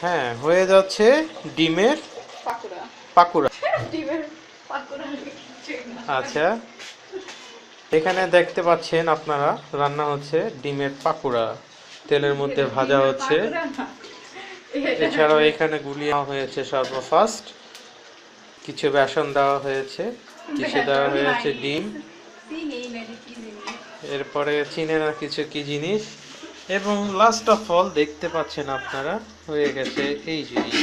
হ্যাঁ, হয়ে যাচ্ছে ডিমের পাকুড়া। আচ্ছা, এখানে দেখতে পাচ্ছেন আপনারা রান্না হচ্ছে ডিমের পাকুড়া, তেলের মধ্যে ভাজা হচ্ছে। এছাড়াও এখানে গুলিয়ে নেওয়া হয়েছে সর্বফার্স্ট, কিছু বেসন দেওয়া হয়েছে, কিছু দেওয়া হয়েছে ডিম, এরপরে চিনে না কিছু কি জিনিস, এবং লাস্ট অফ অল দেখতে পাচ্ছেন আপনারা হয়ে গেছে এই জিনিস।